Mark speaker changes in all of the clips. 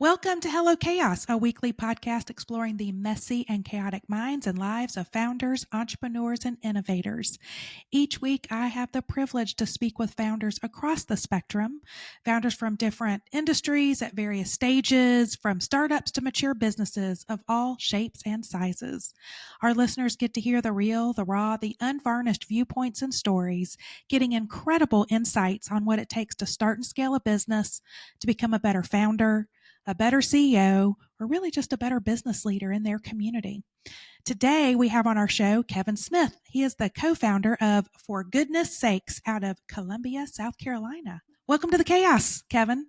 Speaker 1: Welcome to Hello Chaos, a weekly podcast exploring the messy and chaotic minds and lives of founders, entrepreneurs, and innovators. Each week, I have the privilege to speak with founders across the spectrum, founders from different industries at various stages, from startups to mature businesses of all shapes and sizes. Our listeners get to hear the real, the raw, the unvarnished viewpoints and stories, getting incredible insights on what it takes to start and scale a business, to become a better founder, a better CEO, or really just a better business leader in their community. Today, we have on our show Kevin Smith. He is the co-founder of For Goodness Sakes out of Columbia, South Carolina. Welcome to the Chaos, Kevin.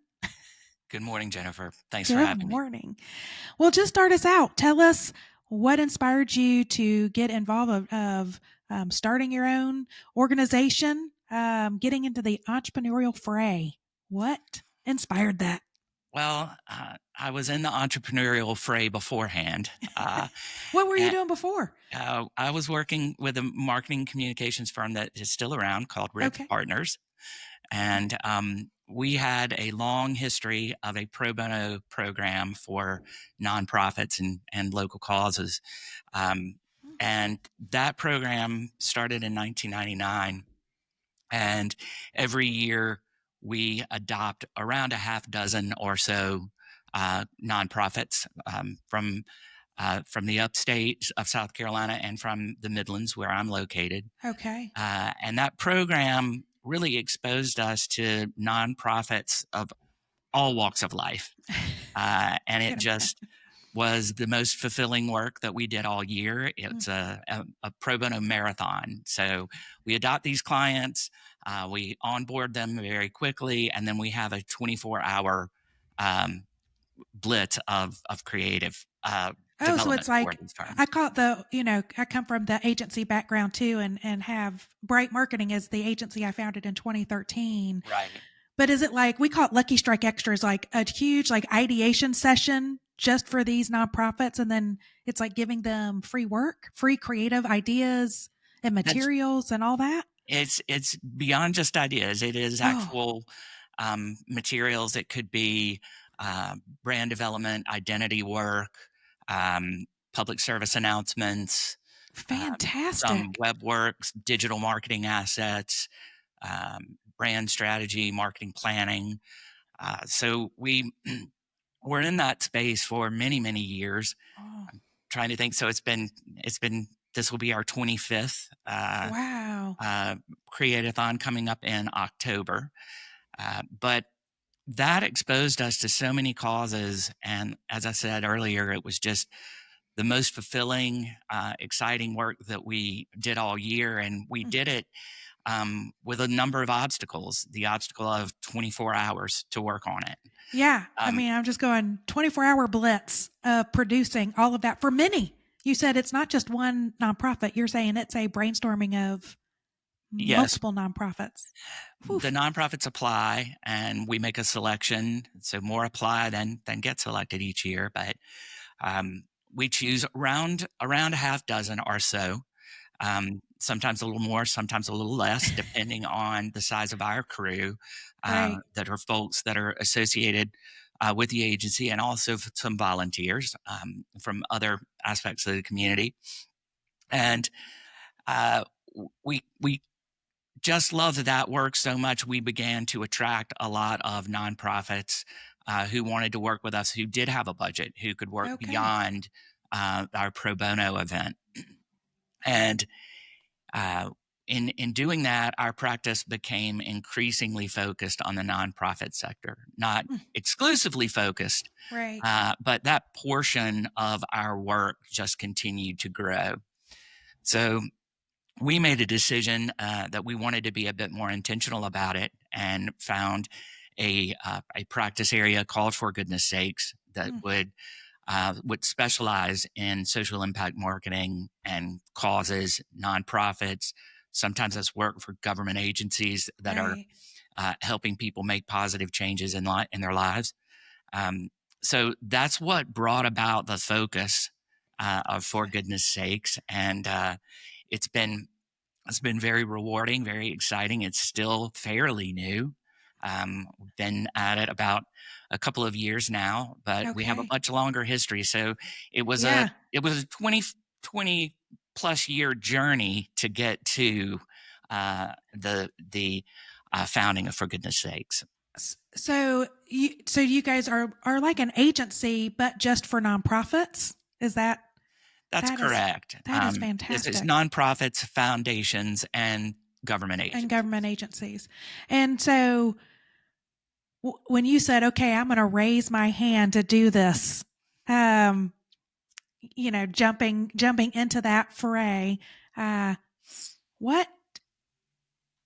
Speaker 2: Good morning, Jennifer. Thanks for
Speaker 1: Good
Speaker 2: having me.
Speaker 1: morning. Well, just start us out. Tell us what inspired you to get involved of starting your own organization, getting into the entrepreneurial fray. What inspired that?
Speaker 2: Well, I was in the entrepreneurial fray beforehand.
Speaker 1: What were you
Speaker 2: And,
Speaker 1: doing before?
Speaker 2: I was working with a marketing communications firm that is still around called Ritz
Speaker 1: Okay.
Speaker 2: Partners. And we had a long history of a pro bono program for nonprofits and local causes. And that program started in 1999. And every year we adopt around a half dozen or so nonprofits from the upstate of South Carolina and from the Midlands, where I'm located.
Speaker 1: Okay.
Speaker 2: And that program really exposed us to nonprofits of all walks of life. And it
Speaker 1: Can imagine.
Speaker 2: just was the most fulfilling work that we did all year. It's a pro bono marathon. So we adopt these clients, we onboard them very quickly, and then we have a 24-hour um, blitz of creative
Speaker 1: Oh, so
Speaker 2: development
Speaker 1: it's
Speaker 2: for
Speaker 1: like
Speaker 2: these firms.
Speaker 1: I call it I come from the agency background too and have Bright Marketing as the agency I founded in 2013.
Speaker 2: Right.
Speaker 1: But is it like we call it Lucky Strike Extras, like a huge like ideation session just for these nonprofits, and then it's like giving them free work, free creative ideas and
Speaker 2: That's
Speaker 1: materials and all that?
Speaker 2: it's beyond just ideas. It is
Speaker 1: Oh,
Speaker 2: actual materials. It could be brand development, identity work, public service announcements, some
Speaker 1: fantastic.
Speaker 2: web works, digital marketing assets, brand strategy, marketing planning. So we're in that space for many, many years.
Speaker 1: Oh,
Speaker 2: Trying to think. So it's been this will be our 25th
Speaker 1: wow.
Speaker 2: create-a-thon coming up in October. But that exposed us to so many causes. And as I said earlier, it was just the most fulfilling, exciting work that we did all year. And we
Speaker 1: Mm.
Speaker 2: did it with a number of obstacles, the obstacle of 24 hours to work on it.
Speaker 1: Yeah. I
Speaker 2: Um,
Speaker 1: mean, I'm just going 24-hour blitz of producing all of that for many. You said it's not just one nonprofit. You're saying it's a brainstorming of
Speaker 2: yes,
Speaker 1: multiple nonprofits. Whew.
Speaker 2: the nonprofits apply and we make a selection. So more apply than get selected each year. But we choose around a half dozen or so. Sometimes a little more, sometimes a little less, depending on the size of our crew.
Speaker 1: Right.
Speaker 2: That are folks that are associated with the agency, and also some volunteers from other aspects of the community. And uh, we just loved that work so much. We began to attract a lot of nonprofits who wanted to work with us, who did have a budget, who could work
Speaker 1: Okay.
Speaker 2: beyond our pro bono event. And uh, in doing that, our practice became increasingly focused on the nonprofit sector, not
Speaker 1: Mm.
Speaker 2: exclusively focused,
Speaker 1: Right.
Speaker 2: but that portion of our work just continued to grow. So we made a decision that we wanted to be a bit more intentional about it, and found a practice area called For Goodness Sakes that
Speaker 1: Mm.
Speaker 2: would specialize in social impact marketing and causes, nonprofits. Sometimes that's work for government agencies that are
Speaker 1: Right.
Speaker 2: helping people make positive changes in their lives. Um, so that's what brought about the focus of For Goodness Sakes, and it's been it's been very rewarding, very exciting. It's still fairly new. We've been at it about a couple of years now, but we have a
Speaker 1: Okay.
Speaker 2: much longer history. So
Speaker 1: Yeah.
Speaker 2: it was a 20 plus year journey to get to the founding of For Goodness Sakes.
Speaker 1: So you guys are like an agency, but just for nonprofits. Is that
Speaker 2: That's
Speaker 1: that is
Speaker 2: correct.
Speaker 1: that is
Speaker 2: This is
Speaker 1: fantastic.
Speaker 2: nonprofits, foundations, and government
Speaker 1: And
Speaker 2: agencies.
Speaker 1: government agencies. And so when you said, "Okay, I'm going to raise my hand to do this," um, jumping into that fray, uh, what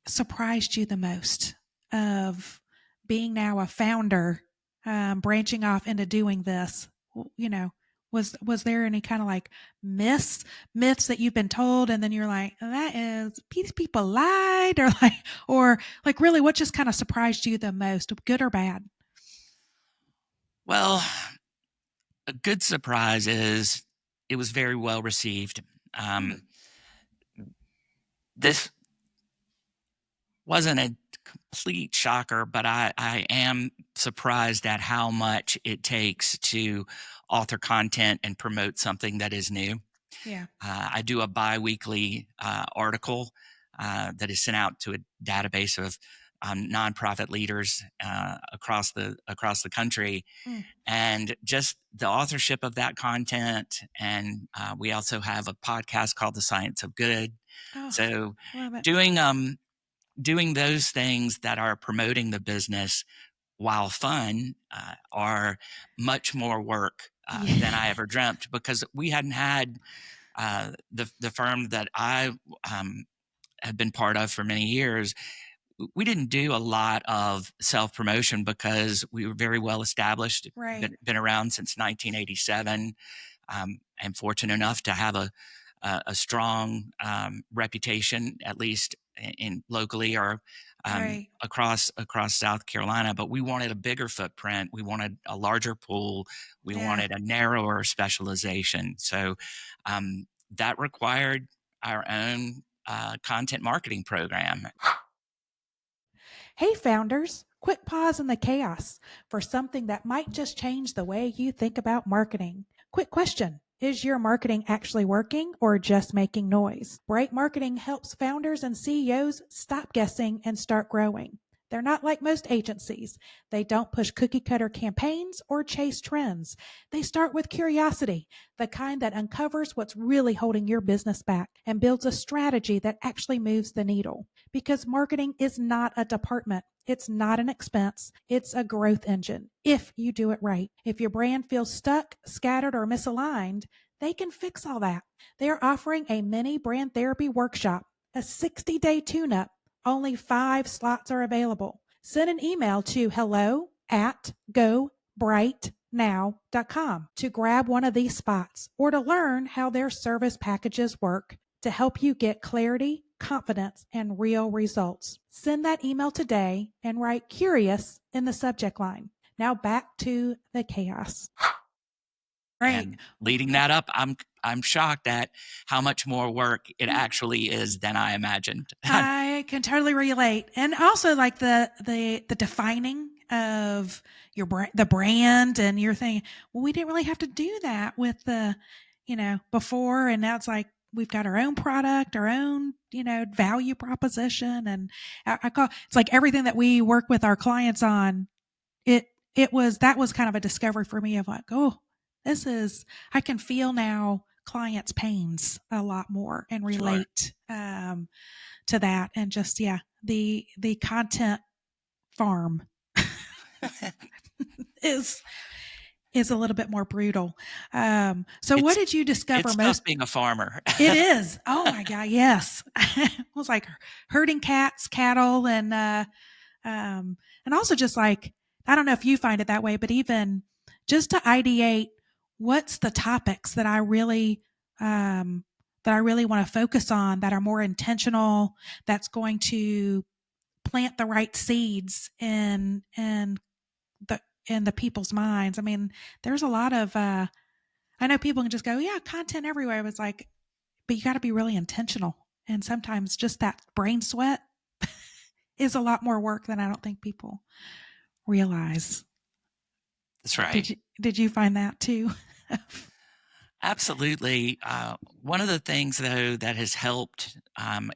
Speaker 1: surprised you the most of being now a founder, branching off into doing this? You know, was there any kind of like myths that you've been told, and then you're like, that is these people lied, or like really, what just kind of surprised you the most, good or bad?
Speaker 2: Well, a good surprise is it was very well received.
Speaker 1: Hmm.
Speaker 2: This wasn't a complete shocker, but I am surprised at how much it takes to author content and promote something that is new.
Speaker 1: Yeah.
Speaker 2: I do a biweekly article that is sent out to a database of nonprofit leaders across the country,
Speaker 1: Mm.
Speaker 2: and just the authorship of that content. And we also have a podcast called The Science of Good.
Speaker 1: Oh,
Speaker 2: So
Speaker 1: love it.
Speaker 2: doing doing those things that are promoting the business while fun are much more work
Speaker 1: Yeah.
Speaker 2: than I ever dreamt, because we hadn't had the firm that I had been part of for many years. We didn't do a lot of self promotion because we were very well established,
Speaker 1: Right.
Speaker 2: been around since 1987. I'm fortunate enough to have a strong reputation, at least in locally or
Speaker 1: Right.
Speaker 2: across South Carolina. But we wanted a bigger footprint. We wanted a larger pool. We
Speaker 1: Yeah.
Speaker 2: wanted a narrower specialization. So that required our own content marketing program.
Speaker 1: Hey, founders, quick pause in the chaos for something that might just change the way you think about marketing. Quick question. Is your marketing actually working or just making noise? Bright marketing helps founders and CEOs stop guessing and start growing. They're not like most agencies. They don't push cookie cutter campaigns or chase trends. They start with curiosity, the kind that uncovers what's really holding your business back and builds a strategy that actually moves the needle. Because marketing is not a department. It's not an expense. It's a growth engine if you do it right. If your brand feels stuck, scattered, or misaligned, they can fix all that. They are offering a mini brand therapy workshop, a 60-day tune up. Only 5 slots are available. Send an email to hello@gobrightnow.com to grab one of these spots or to learn how their service packages work to help you get clarity, confidence, and real results. Send that email today and write curious in the subject line. Now back to the chaos. Right.
Speaker 2: And leading that up, I'm shocked at how much more work it actually is than I imagined.
Speaker 1: I can totally relate, and also like the defining of the brand, and you're thinking, well, we didn't really have to do that with before, and now it's like we've got our own product, our own value proposition, and I call it's like everything that we work with our clients on. It that was kind of a discovery for me of like, oh, this is I can feel now clients' pains a lot more and
Speaker 2: Sure.
Speaker 1: relate. To that, and just the content farm is is a little bit more brutal. So what
Speaker 2: It's
Speaker 1: did you discover
Speaker 2: it's tough
Speaker 1: most?
Speaker 2: being a farmer.
Speaker 1: It is. Oh my god, yes. It was like herding cattle, and also just like I don't know if you find it that way, but even just to ideate what's the topics um that I really want to focus on that are more intentional, that's going to plant the right seeds the in the people's minds. I mean, there's a lot of I know people can just go, yeah, content everywhere. But it's like, but you got to be really intentional. And sometimes just that brain sweat is a lot more work than I don't think people realize.
Speaker 2: That's right.
Speaker 1: Did you find that too?
Speaker 2: Absolutely. One of the things, though, that has helped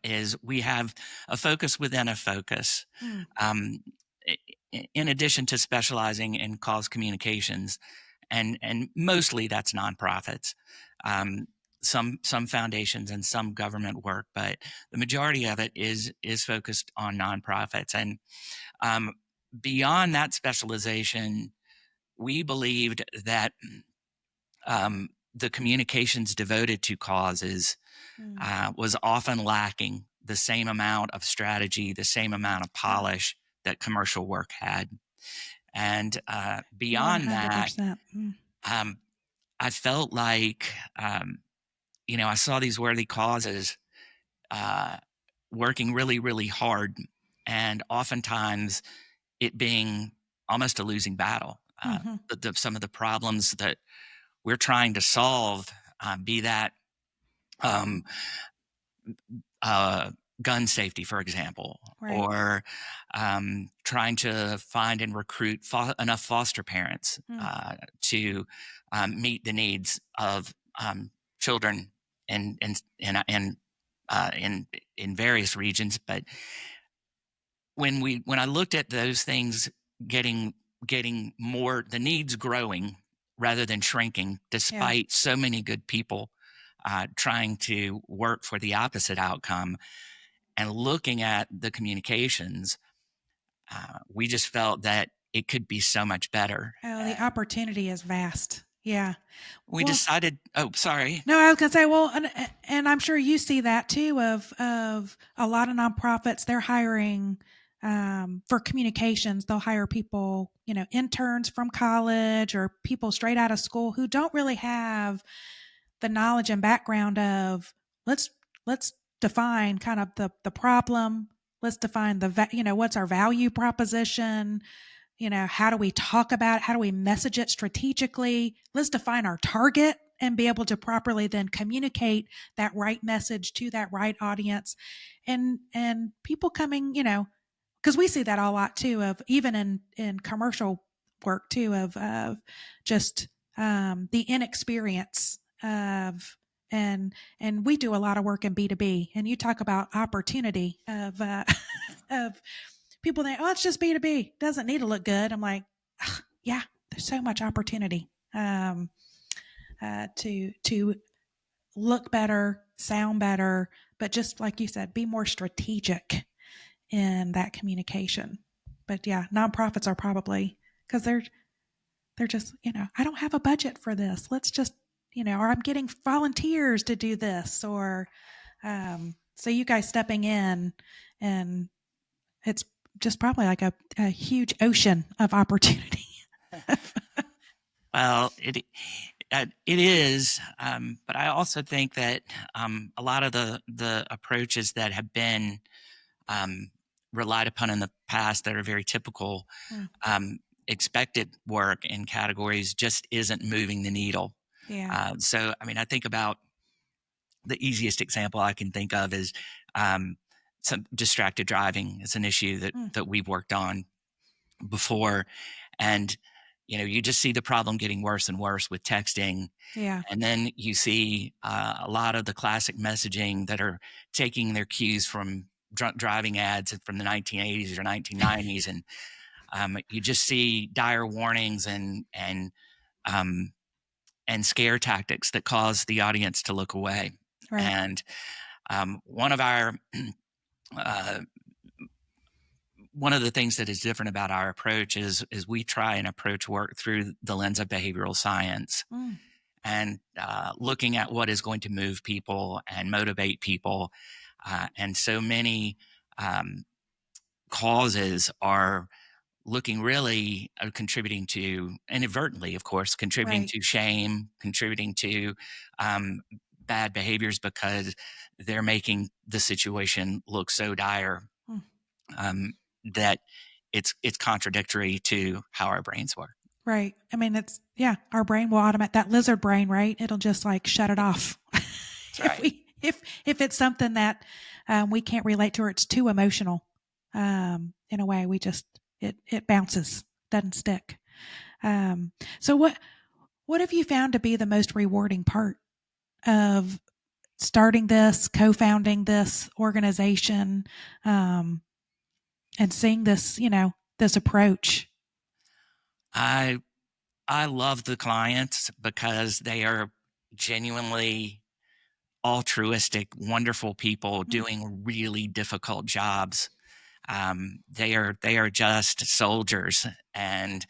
Speaker 2: is we have a focus within a focus.
Speaker 1: Mm,
Speaker 2: Um, in addition to specializing in cause communications, and mostly that's nonprofits, um, some foundations and some government work, but the majority of it is focused on nonprofits. And um, beyond that specialization, we believed that the communications devoted to causes
Speaker 1: mm,
Speaker 2: was often lacking the same amount of strategy, the same amount of
Speaker 1: mm.
Speaker 2: polish that commercial work had. And beyond that,
Speaker 1: 100%. Mm,
Speaker 2: um, I felt like, I saw these worthy causes uh, working really, really hard, and oftentimes it being almost a losing battle.
Speaker 1: mhm,
Speaker 2: Some of the problems that we're trying to solve, be that um, uh, gun safety, for example,
Speaker 1: right.
Speaker 2: or trying to find and recruit enough foster parents
Speaker 1: Mm,
Speaker 2: to meet the needs of children in in in various regions. But when I looked at those things getting more, the needs growing rather than shrinking,
Speaker 1: yeah.
Speaker 2: despite so many good people trying to work for the opposite outcome, and looking at the communications, we just felt that it could be so much better.
Speaker 1: Oh, the
Speaker 2: And
Speaker 1: opportunity is vast. Yeah.
Speaker 2: we
Speaker 1: Well,
Speaker 2: decided, oh, sorry.
Speaker 1: no, I was gonna say, well, and I'm sure you see that too. Of a lot of nonprofits, they're hiring for communications. They'll hire people, interns from college or people straight out of school who don't really have the knowledge and background of let's let's define kind of the problem. Let's define what's our value proposition. How do we talk about it? How do we message it strategically? Let's define our target and be able to properly then communicate that right message to that right audience. And people coming, because we see that a lot too, of even in commercial work too, of just the inexperience of and we do a lot of work in B2B, and you talk about opportunity of of people think, oh, it's just B2B, doesn't need to look good. I'm like, yeah, there's so much opportunity to look better, sound better, but just like you said, be more strategic in that communication. But yeah, nonprofits are probably, because they're just, I don't have a budget for this. Let's just, or I'm getting volunteers to do this, or so you guys stepping in, and it's just probably like a huge ocean of opportunity.
Speaker 2: Well, it is, but I also think that a lot of the approaches that have been um, relied upon in the past that are very typical,
Speaker 1: Mm,
Speaker 2: um, expected work in categories just isn't moving the needle.
Speaker 1: yeah.
Speaker 2: So, I mean, I think about the easiest example I can think of is um, some distracted driving. It's an issue
Speaker 1: Mm,
Speaker 2: that we've worked on before, and you just see the problem getting worse and worse with texting.
Speaker 1: yeah.
Speaker 2: And then you see a lot of the classic messaging that are taking their cues from drunk driving ads from the 1980s or 1990s, and you just see dire warnings um, and scare tactics that cause the audience to look away.
Speaker 1: Right.
Speaker 2: And one of our uh, one of the things that is different about our approach is we try and approach work through the lens of behavioral science,
Speaker 1: Mm,
Speaker 2: and looking at what is going to move people and motivate people. And so many um, causes are looking really contributing to, inadvertently, of course, contributing
Speaker 1: right.
Speaker 2: to shame, contributing to um, bad behaviors because they're making the situation look so dire
Speaker 1: Mm,
Speaker 2: um, that it's contradictory to how our brains work.
Speaker 1: right. I mean, it's, yeah, our brain will automate that lizard brain, right? It'll just like shut it off.
Speaker 2: That's right.
Speaker 1: If it's something that we can't relate to, or it's too emotional. In a way, we just it bounces, doesn't stick. Um, so what have you found to be the most rewarding part of starting this, co-founding this organization, um, and seeing this, this approach?
Speaker 2: I I love the clients because they are genuinely altruistic, wonderful people
Speaker 1: Mm,
Speaker 2: doing really difficult jobs. They are just soldiers, and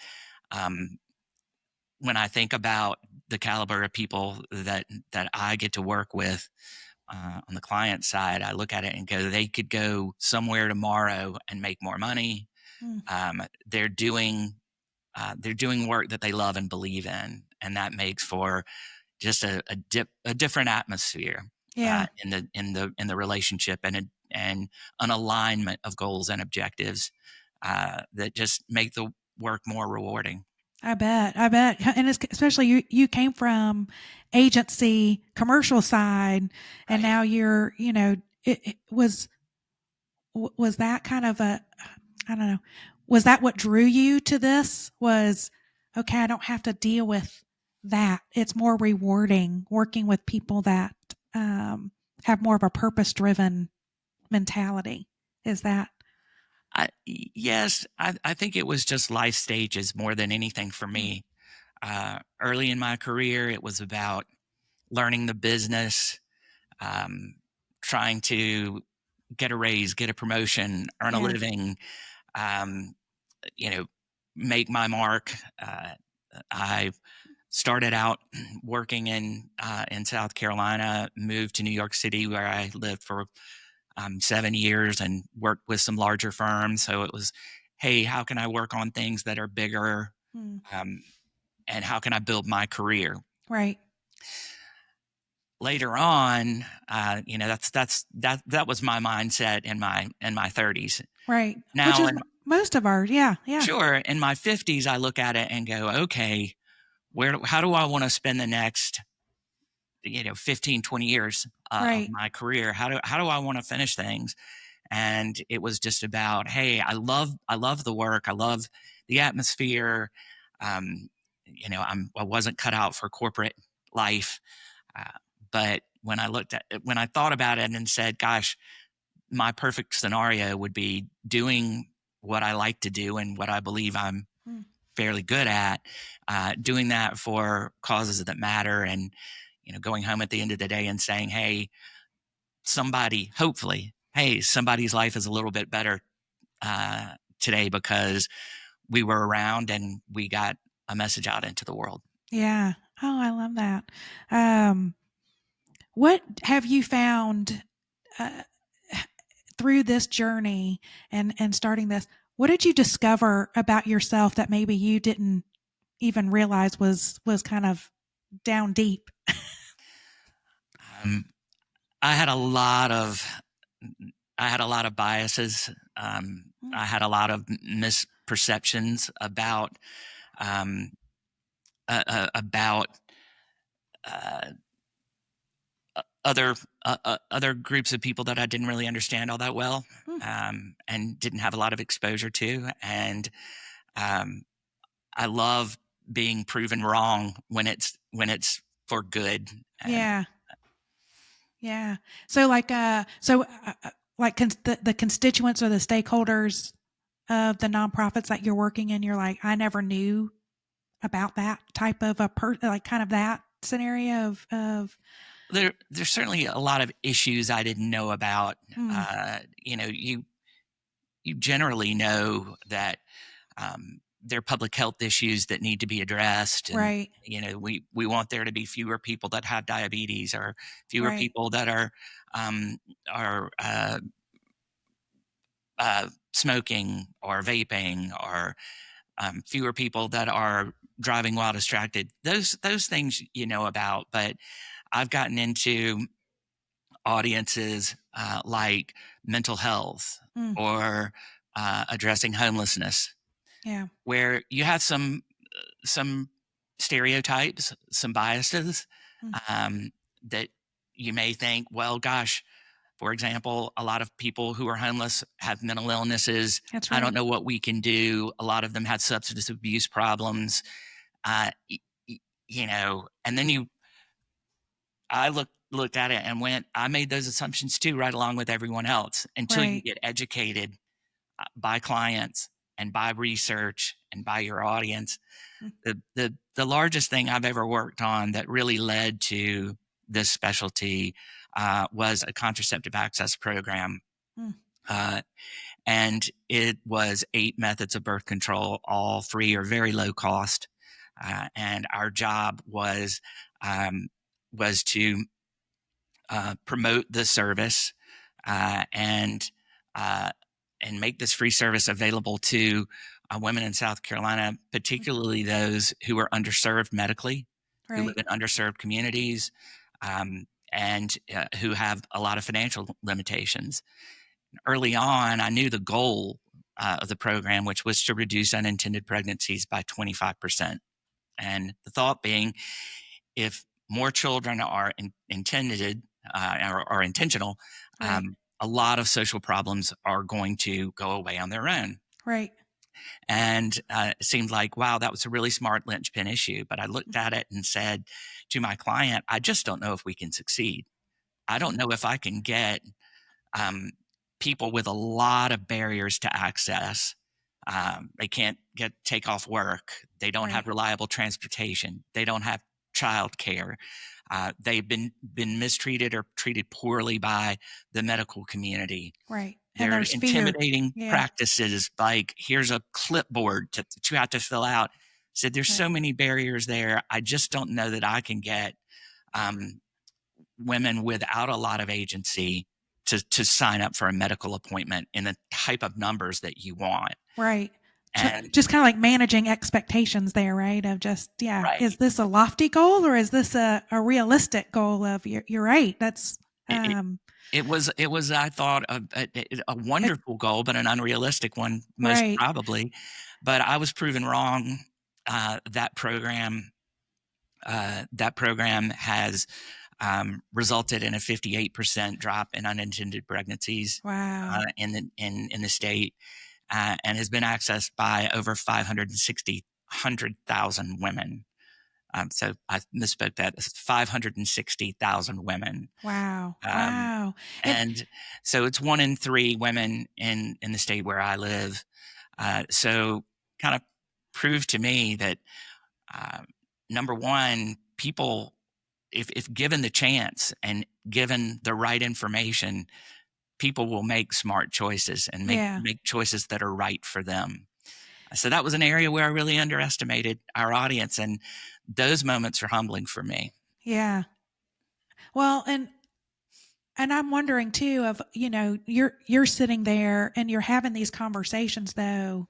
Speaker 2: um, when I think about the caliber of people that I get to work with on the client side, I look at it and go, they could go somewhere tomorrow and make more money.
Speaker 1: mm,
Speaker 2: Um, they're doing they're doing work that they love and believe in, and that makes for just a different atmosphere
Speaker 1: yeah,
Speaker 2: in the relationship, and an alignment of goals and objectives that just make the work more rewarding.
Speaker 1: I bet, and it's, especially you came from agency, commercial side, and
Speaker 2: Right.
Speaker 1: now you're, it was that kind of a, I don't know, was that what drew you to this? Was okay, I don't have to deal with that. It's more rewarding working with people that have more of a purpose driven mentality. Is that?
Speaker 2: Yes, I think it was just life stages more than anything for
Speaker 1: Mm,
Speaker 2: me. Early in my career, it was about learning the business, um, trying to get a raise, get a promotion, earn a
Speaker 1: yeah.
Speaker 2: living, um, you know, make my mark. I started out working in South Carolina, moved to New York City, where I lived for 7 years and worked with some larger firms. So it was, hey, how can I work on things that are bigger?
Speaker 1: Mm,
Speaker 2: Um, and how can I build my career?
Speaker 1: right.
Speaker 2: Later on, that was my mindset in my 30s.
Speaker 1: Right. Which
Speaker 2: Now,
Speaker 1: is most of ours. Yeah. Yeah.
Speaker 2: sure, in my 50s, I look at it and go, okay, how do I want to spend the next 15, 20 years of
Speaker 1: Right.
Speaker 2: my career? How do I want to finish things? And it was just about, hey, I love the work, I love the atmosphere. um, I wasn't cut out for corporate life. uh, but when I thought about it and said, gosh, my perfect scenario would be doing what I like to do and what I believe I'm
Speaker 1: Mm,
Speaker 2: fairly good at, doing that for causes that matter, and going home at the end of the day and saying, hey, somebody's life is a little bit better today because we were around and we got a message out into the world.
Speaker 1: yeah. Oh, I love that. Um, what have you found uh, through this journey and starting this? What did you discover about yourself that maybe you didn't even realize was kind of down deep?
Speaker 2: um, I had a lot of I had a lot of biases.
Speaker 1: Mm,
Speaker 2: I had a lot of misperceptions um, about uh, other groups of people that I didn't really understand all that well,
Speaker 1: mm,
Speaker 2: and didn't have a lot of exposure to. And um, I love being proven wrong when it's for good. And
Speaker 1: yeah, yeah. So like the constituents or the stakeholders of the nonprofits that you're working in, you're like, I never knew about that type of like kind of that scenario
Speaker 2: there's certainly a lot of issues I didn't know about.
Speaker 1: mm,
Speaker 2: You generally know that there are public health issues that need to be addressed, and
Speaker 1: right,
Speaker 2: we want there to be fewer people that have diabetes, or fewer
Speaker 1: right,
Speaker 2: people that are smoking or vaping, or fewer people that are driving while distracted. Those things about. But I've gotten into audiences like mental health,
Speaker 1: mm,
Speaker 2: or addressing homelessness,
Speaker 1: yeah,
Speaker 2: where you have some stereotypes, some biases,
Speaker 1: mm,
Speaker 2: that you may think, well, gosh, For example, a lot of people who are homeless have mental illnesses.
Speaker 1: That's
Speaker 2: I don't
Speaker 1: right.
Speaker 2: know what we can do. A lot of them had substance abuse problems. Uh, y- and then I looked at it and went, I made those assumptions too, right along with everyone else, until you
Speaker 1: Right.
Speaker 2: get educated by clients and by research and by your audience.
Speaker 1: Mm,
Speaker 2: The largest thing I've ever worked on that really led to this specialty was a contraceptive access program.
Speaker 1: mm,
Speaker 2: Uh, and it was 8 methods of birth control, all free or very low cost. And our job um, was to promote the service uh, and uh, and make this free service available to women in South Carolina,
Speaker 1: mm.
Speaker 2: particularly those who are underserved medically, who live
Speaker 1: Right.
Speaker 2: in underserved communities, and who have a lot of financial limitations. Early on, I knew the goal of the program, which was to reduce unintended pregnancies by 25%. And the thought being, if more children are intended or intentional,
Speaker 1: Right.
Speaker 2: a lot of social problems are going to go away on their own.
Speaker 1: Right.
Speaker 2: And it seemed like, wow, that was a really smart linchpin issue. But I looked at it and said to my client, I just don't know if we can succeed. I don't know if I can get um, people with a lot of barriers to access. They can't take off work. They don't have
Speaker 1: Right.
Speaker 2: reliable transportation. They don't have childcare. They've been mistreated or treated poorly by the medical community.
Speaker 1: Right. And
Speaker 2: They're
Speaker 1: there's fear.
Speaker 2: intimidating
Speaker 1: Yeah.
Speaker 2: practices like here's a clipboard that you have to fill out. Said there's
Speaker 1: Right.
Speaker 2: so many barriers there. I just don't know that I can get um, women without a lot of agency to sign up for a medical appointment in the type of numbers that you want.
Speaker 1: Right.
Speaker 2: And
Speaker 1: Just kind of like managing expectations there, right? Of just, yeah, is
Speaker 2: right,
Speaker 1: this a lofty goal or is this a realistic goal of you're right. That's,
Speaker 2: it, it,
Speaker 1: um,
Speaker 2: it was I thought a
Speaker 1: it,
Speaker 2: wonderful goal, but an unrealistic one most
Speaker 1: right.
Speaker 2: probably. But I was proven wrong. That program has resulted in a 58% drop in unintended pregnancies
Speaker 1: Wow.
Speaker 2: in the state, and has been accessed by over 560,000 women. So I misspoke that. It's 560,000 women.
Speaker 1: Wow.
Speaker 2: Um,
Speaker 1: Wow. And
Speaker 2: and so it's 1 in 3 women in the state where I live. So kind of proved to me that um, number one, people, if given the chance and given the right information, people will make smart choices and make
Speaker 1: yeah.
Speaker 2: make choices that are right for them. So that was an area where I really underestimated our audience, and those moments are humbling for me.
Speaker 1: Yeah. Well, and I'm wondering too of, you're sitting there and you're having these conversations though,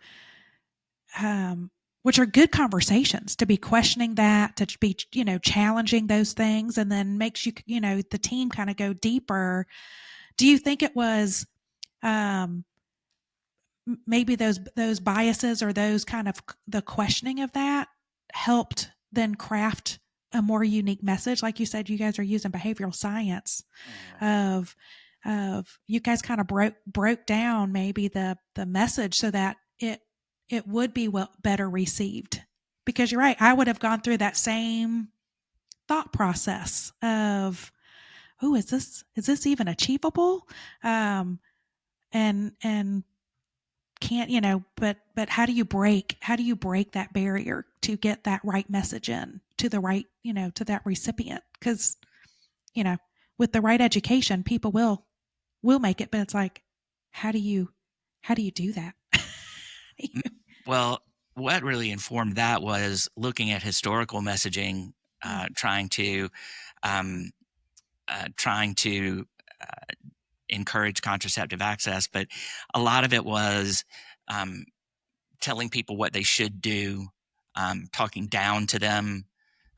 Speaker 1: which are good conversations to be questioning that, to be, challenging those things and then makes you, the team kind of go deeper. Do you think it was, um, maybe those biases or those kind of the questioning of that helped then craft a more unique message? Like you said, you guys are using behavioral science
Speaker 2: Mm.
Speaker 1: of you guys kind of broke down maybe the message so that it would be better received, because you're right, I would have gone through that same thought process of, oh, is this even achievable, um and can't, but how do you break that barrier to get that right message in to the right, to that recipient? Because, you know with the right education, people will make it, but it's like, how do you do that?
Speaker 2: Well, what really informed that was looking at historical messaging,
Speaker 1: Mm,
Speaker 2: um, trying to encourage contraceptive access, but a lot of it was um, telling people what they should do, talking down to them,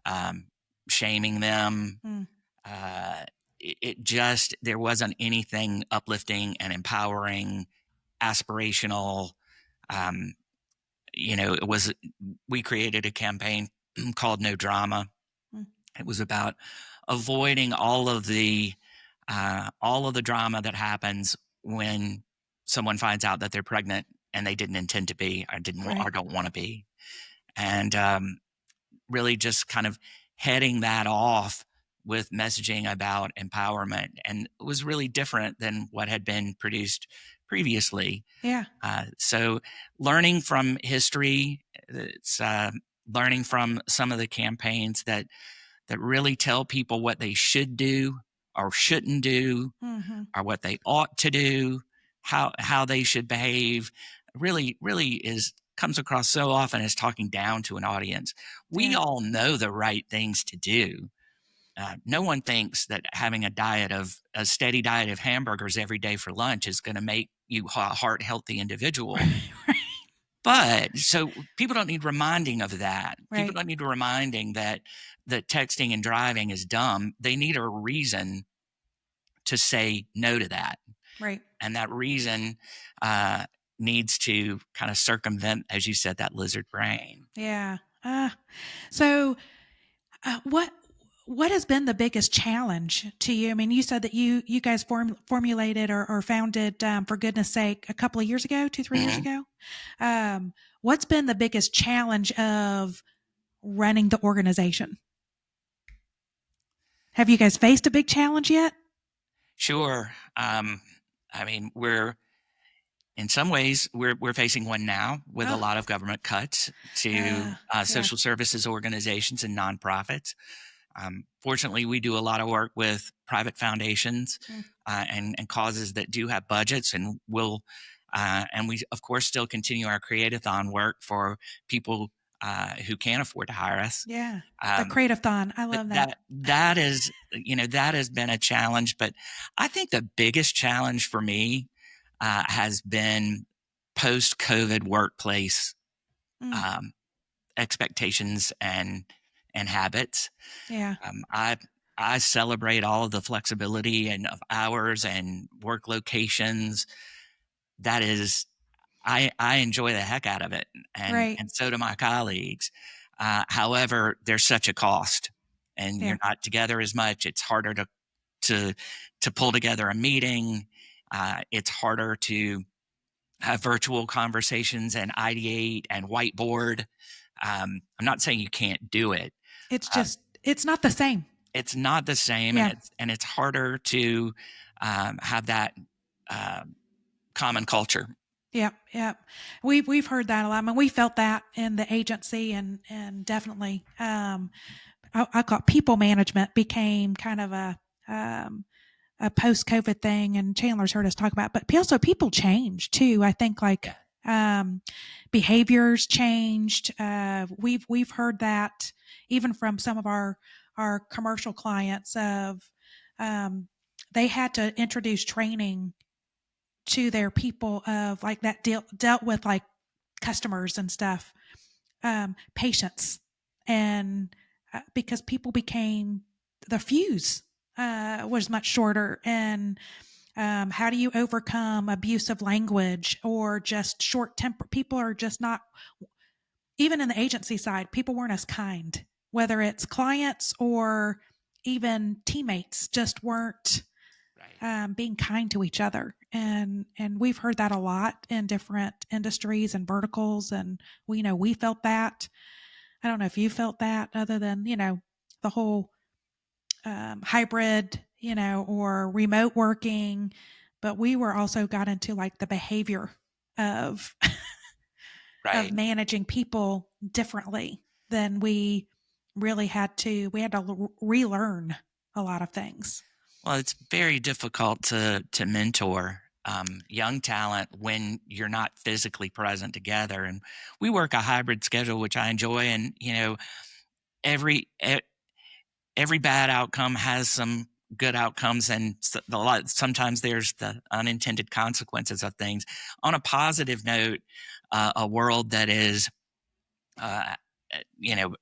Speaker 2: um, shaming them.
Speaker 1: mm,
Speaker 2: Uh, it just, there wasn't anything uplifting and empowering, aspirational. Um, it was, we created a campaign called No Drama.
Speaker 1: mm,
Speaker 2: It was about avoiding all of the all of the drama that happens when someone finds out that they're pregnant and they didn't intend to be, or didn't want, or
Speaker 1: Right.
Speaker 2: don't want to be, and really just kind of heading that off with messaging about empowerment, and it was really different than what had been produced previously.
Speaker 1: Yeah.
Speaker 2: So learning from history, it's learning from some of the campaigns that really tell people what they should do or shouldn't do,
Speaker 1: Mm-hmm.
Speaker 2: or what they ought to do, how they should behave. Really is comes across so often as talking down to an audience. We
Speaker 1: Yeah.
Speaker 2: all know the right things to do. No one thinks that having a steady diet of hamburgers every day for lunch is going to make you a heart healthy individual.
Speaker 1: Right.
Speaker 2: But so people don't need reminding of that. People
Speaker 1: Right.
Speaker 2: don't need reminding that texting and driving is dumb. They need a reason to say no to that.
Speaker 1: Right.
Speaker 2: And that reason uh, needs to kind of circumvent, as you said, that lizard brain.
Speaker 1: Yeah. So what has been the biggest challenge to you? I mean, you said that you guys formulated or founded, for goodness sake, a couple of years ago, 2 3 years
Speaker 2: Mhm.
Speaker 1: ago. What's been the biggest challenge of running the organization? Have you guys faced a big challenge yet?
Speaker 2: Sure. I mean, we're in some ways we're facing one now with a
Speaker 1: Oh,
Speaker 2: lot of government cuts to
Speaker 1: yeah.
Speaker 2: social services organizations and nonprofits. Fortunately, we do a lot of work with private foundations
Speaker 1: Mm,
Speaker 2: and causes that do have budgets, and and we of course still continue our create-a-thon work for people who can't afford to hire us.
Speaker 1: yeah. The
Speaker 2: Um,
Speaker 1: creative thon. I
Speaker 2: but
Speaker 1: love that.
Speaker 2: that is, that has been a challenge. But I think the biggest challenge for me has been post-COVID workplace
Speaker 1: Mm,
Speaker 2: um, expectations and habits.
Speaker 1: yeah.
Speaker 2: I celebrate all of the flexibility and of hours and work locations. That is, I enjoy the heck out of it,
Speaker 1: Right.
Speaker 2: and so do my colleagues. However, there's such a cost, and
Speaker 1: Yeah.
Speaker 2: you're not together as much. It's harder to to pull together a meeting. It's harder to have virtual conversations and ideate and whiteboard. I'm not saying you can't do it.
Speaker 1: It's
Speaker 2: Uh,
Speaker 1: just it's not the same.
Speaker 2: it's not the same, and
Speaker 1: Yeah.
Speaker 2: it's harder to have that uh, common culture.
Speaker 1: Yeah, yeah. We've heard that a lot. I mean, we felt that in the agency, and definitely, I call it people management became kind of um, a post COVID thing, and Chandler's heard us talk about. But also, people change too. I think like
Speaker 2: Yeah,
Speaker 1: um, behaviors changed. We've heard that even from some of our commercial clients of um, they had to introduce training to their people of like that dealt with like customers and stuff, patience, and because people became the fuse was much shorter, and how do you overcome abusive language or just short temper? People are just not, even in the agency side, people weren't as kind, whether it's clients or even teammates, just weren't
Speaker 2: right.
Speaker 1: being kind to each other, and we've heard that a lot in different industries and verticals, and we felt that. I don't know if you felt that, other than the whole hybrid, or remote working, but we were also got into like the behavior of of
Speaker 2: Right.
Speaker 1: managing people differently than we had to relearn a lot of things.
Speaker 2: Well, it's very difficult to mentor young talent when you're not physically present together. And we work a hybrid schedule, which I enjoy. And every e- every bad outcome has some good outcomes, and sometimes there's the unintended consequences of things. On a positive note, a world that is uh, you know,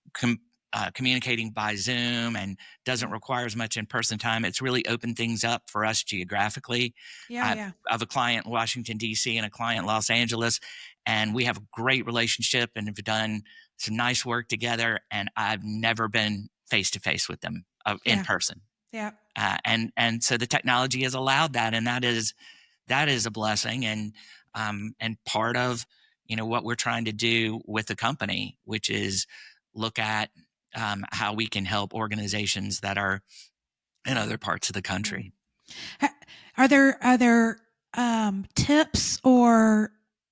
Speaker 2: communicating by Zoom and doesn't
Speaker 1: Mm.
Speaker 2: require as much in person time. It's really opened things up for us geographically.
Speaker 1: Yeah,
Speaker 2: I
Speaker 1: yeah,
Speaker 2: have a client in Washington, D.C., and a client in Los Angeles, and we have a great relationship and have done some nice work together. And I've never been face to face with them in
Speaker 1: yeah,
Speaker 2: person.
Speaker 1: Yeah.
Speaker 2: And so the technology has allowed that, and that is a blessing, and part of what we're trying to do with the company, which is look at how we can help organizations that are in other parts of the
Speaker 1: Mm.
Speaker 2: country.
Speaker 1: Ha- are there tips or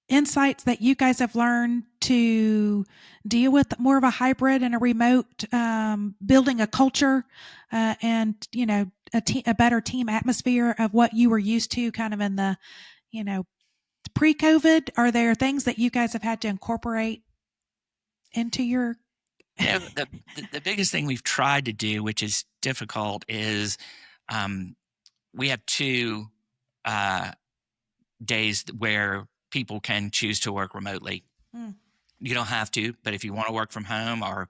Speaker 1: insights that you guys have learned to deal with more of a hybrid and a remote, building a culture, and a better team atmosphere of what you were used to, kind of in the you know pre-COVID? Are there things that you guys have had to incorporate into your?
Speaker 2: The biggest thing we've tried to do, which is difficult, is um, we have two uh, days where people can choose to work remotely.
Speaker 1: Mm,
Speaker 2: You don't have to, but if you want to work from home, or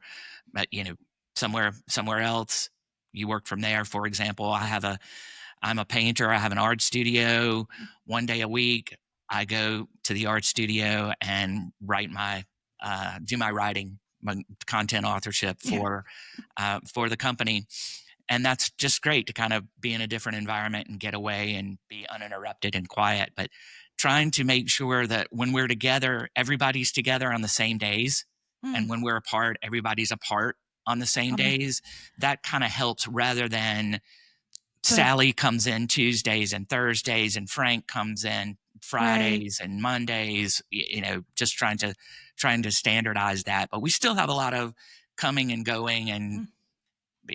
Speaker 2: somewhere else, you work from there. For example, I'm a painter. I have an art studio.
Speaker 1: mm,
Speaker 2: One day a week, I go to the art studio and do my writing, my content authorship
Speaker 1: yeah.
Speaker 2: for the company, and that's just great to kind of be in a different environment and get away and be uninterrupted and quiet. But trying to make sure that when we're together, everybody's together on the same days,
Speaker 1: Mm,
Speaker 2: and when we're apart, everybody's apart on the same
Speaker 1: on the
Speaker 2: days. That kind of helps, rather than
Speaker 1: the
Speaker 2: Sally comes in Tuesdays and Thursdays, and Frank comes in
Speaker 1: right.
Speaker 2: Fridays and Mondays. Just trying to standardize that. But we still have a lot of coming and going, and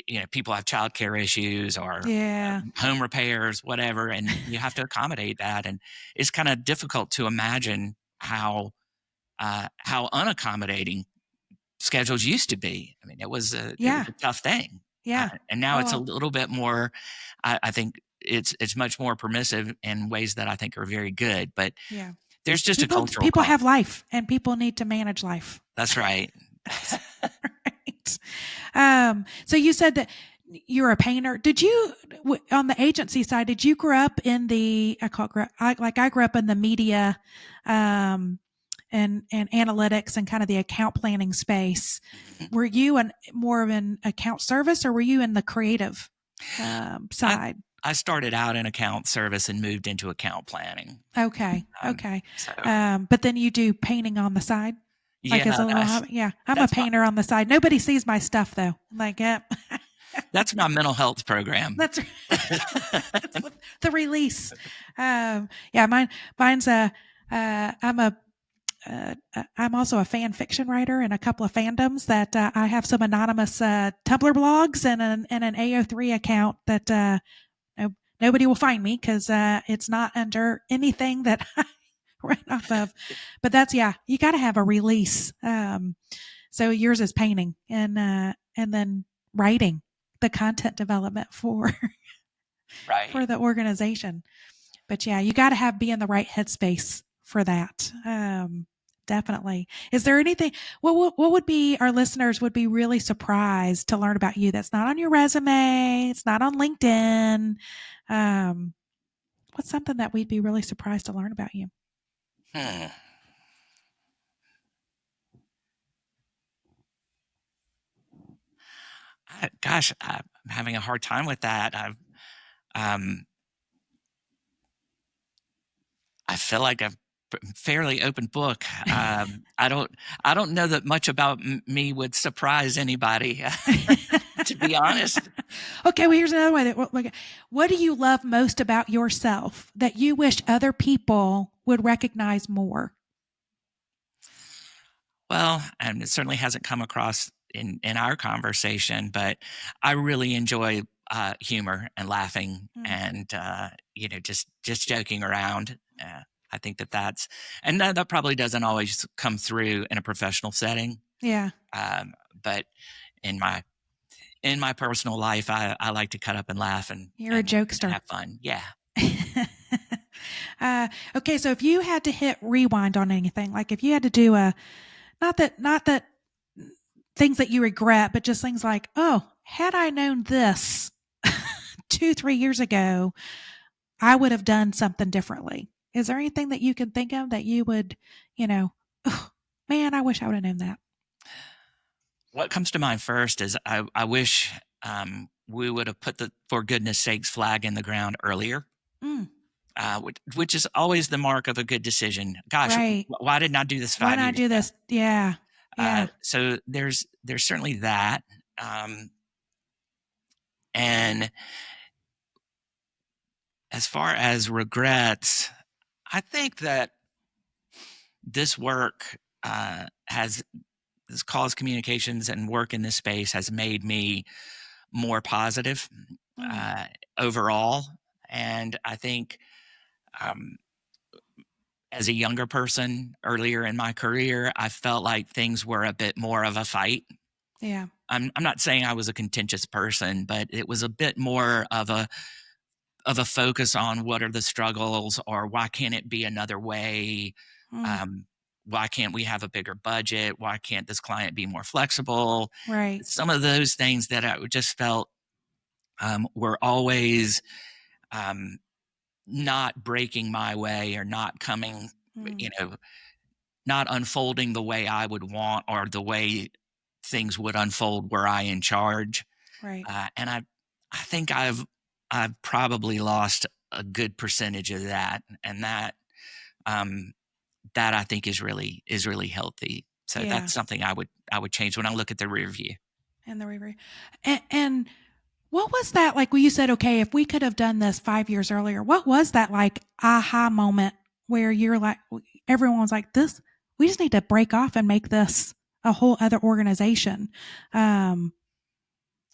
Speaker 1: Mm,
Speaker 2: people have childcare issues, or
Speaker 1: yeah.
Speaker 2: home repairs, whatever, and you have to accommodate that. And it's kind of difficult to imagine how unaccommodating schedules used to be. I mean, it was
Speaker 1: Yeah.
Speaker 2: a tough thing,
Speaker 1: Yeah.
Speaker 2: and now it's a
Speaker 1: Oh,
Speaker 2: little bit more. I think it's much more permissive in ways that I think are very good. But
Speaker 1: yeah.
Speaker 2: there's just a cultural
Speaker 1: People have
Speaker 2: cost.
Speaker 1: life, and people need to manage life.
Speaker 2: That's right. That's
Speaker 1: Right. So you said that you're a painter. Did you, on the agency side, did you grow up in the, I call it, I grew up in the media, um, and analytics and kind of the account planning space.
Speaker 2: Mhm.
Speaker 1: Were you more of an account service, or were you in the creative,
Speaker 2: I
Speaker 1: side?
Speaker 2: I started out in account service and moved into account planning.
Speaker 1: Okay.
Speaker 2: Um,
Speaker 1: Okay.
Speaker 2: so
Speaker 1: But then you do painting on the side? Like as
Speaker 2: yeah,
Speaker 1: a little hobby? Yeah. I'm a
Speaker 2: that's my
Speaker 1: painter on the side. Nobody sees my stuff though. Like, yeah.
Speaker 2: that's my mental health program.
Speaker 1: That's that's the release. Yeah, mine's I'm also a fan fiction writer in a couple of fandoms that, I have some anonymous, Tumblr blogs and an AO3 account that, no, nobody will find me because, it's not under anything that I write off of. But that's, yeah, you got to have a release. So yours is painting and then writing the content development for
Speaker 2: Right.
Speaker 1: for the organization. But yeah, you got to be in the right headspace for that. Definitely. Is there anything? What would be, our listeners would be really surprised to learn about you that's not on your resume? It's not on LinkedIn. Um, what's something that we'd be really surprised to learn about you?
Speaker 2: Hmm. Gosh, I'm having a hard time with that. Um, I feel like a fairly open book. I don't know that much about me would surprise anybody, to be honest.
Speaker 1: Okay, well, here's another way that what do you love most about yourself that you wish other people would recognize more?
Speaker 2: Well, and it certainly hasn't come across in our conversation, but I really enjoy humor and laughing,
Speaker 1: Mm,
Speaker 2: and just joking around. I think and that probably doesn't always come through in a professional setting.
Speaker 1: yeah,
Speaker 2: But in my personal life, I like to cut up and laugh and
Speaker 1: you're a
Speaker 2: and
Speaker 1: jokester.
Speaker 2: have fun. Yeah.
Speaker 1: Okay, so if you had to hit rewind on anything, like if you had to do a, not that things that you regret, but just things like, oh, had I known this 2, 3 years ago, I would have done something differently. Is there anything that you can think of that you would, you know, oh, man, I wish I would have known that?
Speaker 2: What comes to mind first is I wish. we would have put the for goodness sakes flag in the ground earlier,
Speaker 1: Mm,
Speaker 2: which is always the mark of a good decision. Gosh,
Speaker 1: right.
Speaker 2: why didn't I do this
Speaker 1: Why
Speaker 2: 5
Speaker 1: not
Speaker 2: years
Speaker 1: do
Speaker 2: ago?
Speaker 1: this? Yeah. Yeah.
Speaker 2: So there's certainly that, and as far as regrets, I think that this work has this cause communications and work in this space has made me more positive
Speaker 1: Mm,
Speaker 2: uh, overall. And I think um, as a younger person earlier in my career, I felt like things were a bit more of a fight.
Speaker 1: yeah.
Speaker 2: I'm not saying I was a contentious person, but it was a bit more of a focus on what are the struggles or why can't it be another way?
Speaker 1: Mm,
Speaker 2: Um, why can't we have a bigger budget? Why can't this client be more flexible?
Speaker 1: right.
Speaker 2: Some of those things that I just felt were always um, not breaking my way or not coming,
Speaker 1: Mm,
Speaker 2: you know, not unfolding the way I would want or the way things would unfold were I in charge.
Speaker 1: right.
Speaker 2: And I think I've probably lost a good percentage of that, and um, that I think is really healthy. So
Speaker 1: Yeah.
Speaker 2: that's something I would change when I look at the rear view.
Speaker 1: And the reverse. And what was that like when you said, okay, if we could have done this 5 years earlier, what was that like aha moment where you're like, everyone was like, this, we just need to break off and make this a whole other organization? Um,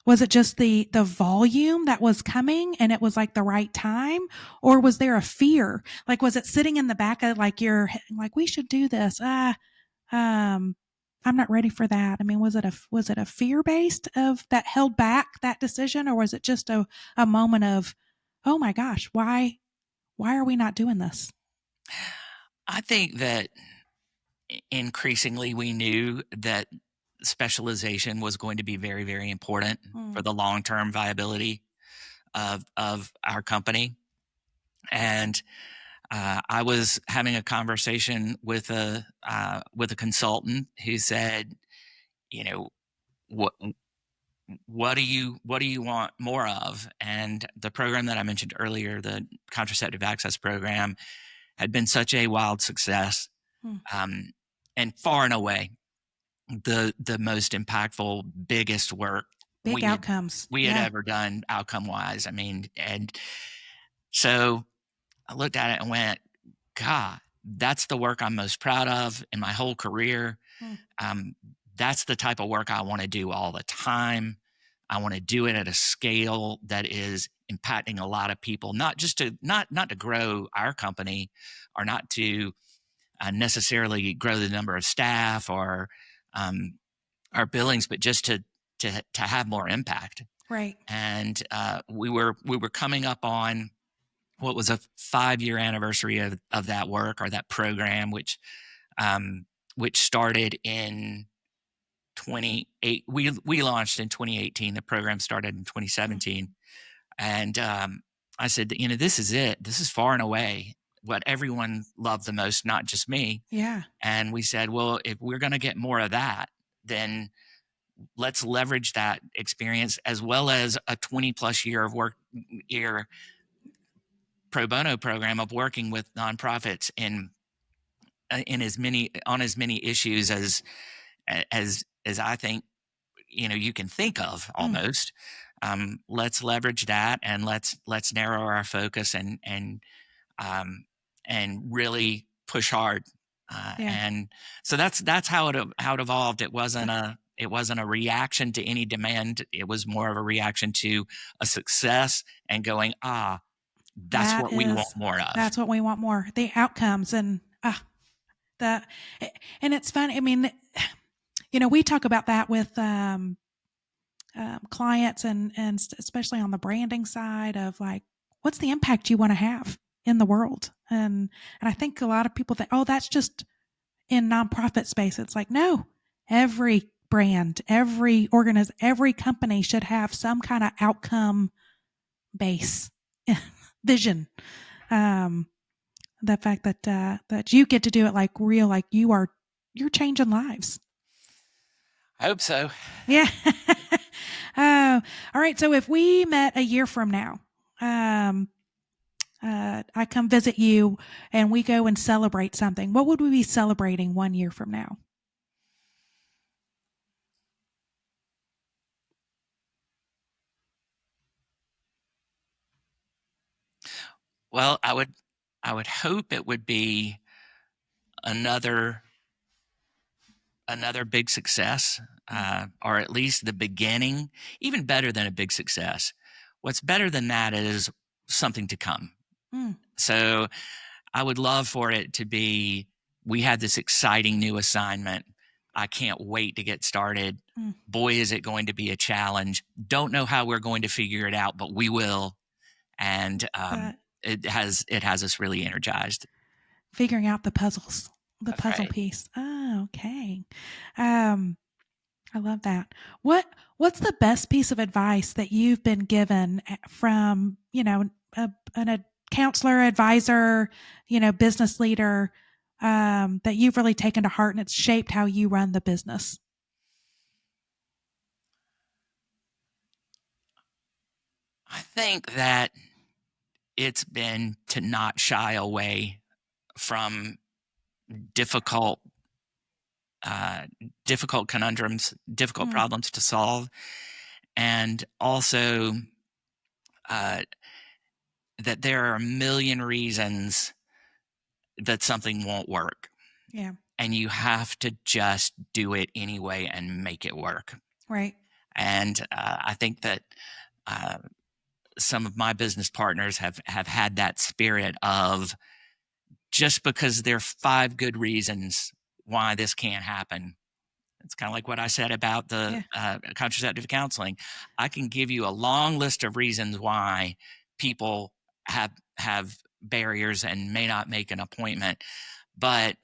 Speaker 1: was it just the volume that was coming and it was like the right time? Or was there a fear? Like, was it sitting in the back of like your, like, we should do this? Um, I'm not ready for that. I mean, was it a fear based of that held back that decision, or was it just a moment of, oh my gosh, why are we not doing this?
Speaker 2: I think that increasingly we knew that specialization was going to be very, very important for
Speaker 1: Mm,
Speaker 2: the long term viability of our company. And I was having a conversation with a consultant who said, you know, what what do you want more of? And the program that I mentioned earlier, the contraceptive access program, had been such a wild success,
Speaker 1: mm.
Speaker 2: um, and far and away the most impactful, biggest work
Speaker 1: Big outcomes.
Speaker 2: we had
Speaker 1: Yeah.
Speaker 2: ever done outcome wise. I mean, and so I looked at it and went, God, that's the work I'm most proud of in my whole career.
Speaker 1: Mm,
Speaker 2: Um, that's the type of work I want to do all the time. I want to do it at a scale that is impacting a lot of people, not just to not to grow our company, or not to necessarily grow the number of staff or um, our billings, but just to have more impact.
Speaker 1: right.
Speaker 2: And we were coming up on what was a 5 year anniversary of that work or that program, um, which started in 28. We launched in 2018. The program started in
Speaker 1: Mm,
Speaker 2: 2017, and I said, this is it. This is far and away what everyone loved the most, not just me.
Speaker 1: yeah.
Speaker 2: And we said, well, if we're going to get more of that, then let's leverage that experience as well as a 20 plus year pro bono program of working with nonprofits in as many on as many issues as I think you can think of
Speaker 1: Mm,
Speaker 2: almost. Let's leverage that, and let's narrow our focus um, and really push hard.
Speaker 1: yeah.
Speaker 2: And so that's how it evolved.
Speaker 1: So
Speaker 2: It wasn't a reaction to any demand. It was more of a reaction to a success and going, that's
Speaker 1: that
Speaker 2: what we want
Speaker 1: is
Speaker 2: more of.
Speaker 1: that's what we want more. The outcomes and the and it's fun. I mean, we talk about that with clients and especially on the branding side of like, what's the impact you want to have in the world? And I think a lot of people think, oh, that's just in nonprofit space. It's like, no, every brand, every company should have some kind of outcome base vision. Um, the fact that you get to do it like real, like you're changing lives.
Speaker 2: I hope so.
Speaker 1: Yeah. All right. So if we met a year from now, um, I come visit you and we go and celebrate something. What would we be celebrating 1 year from now?
Speaker 2: Well, I would hope it would be another another big success,
Speaker 1: Mm,
Speaker 2: or at least the beginning, even better than a big success. What's better than that is something to come.
Speaker 1: mm,
Speaker 2: So I would love for it to be we had this exciting new assignment. I can't wait to get started.
Speaker 1: mm.
Speaker 2: Boy, is it going to be a challenge. Don't know how we're going to figure it out, but we will. And
Speaker 1: That
Speaker 2: it has us really energized.
Speaker 1: figuring out the puzzles, the
Speaker 2: That's
Speaker 1: puzzle
Speaker 2: right.
Speaker 1: piece. Oh, okay. Um, I love that. What's the best piece of advice that you've been given from a counselor, advisor, business leader that you've really taken to heart and it's shaped how you run the business?
Speaker 2: I think that it's been to not shy away from difficult uh, difficult conundrums, difficult
Speaker 1: Mm,
Speaker 2: problems to solve, and also uh, that there are a million reasons that something won't work,
Speaker 1: yeah.
Speaker 2: and you have to just do it anyway and make it work.
Speaker 1: Right.
Speaker 2: And I think that uh, some of my business partners have had that spirit of just because there are five good reasons why this can't happen. It's kind of like what I said about the
Speaker 1: Yeah.
Speaker 2: contraceptive counseling. I can give you a long list of reasons why people have barriers and may not make an appointment, but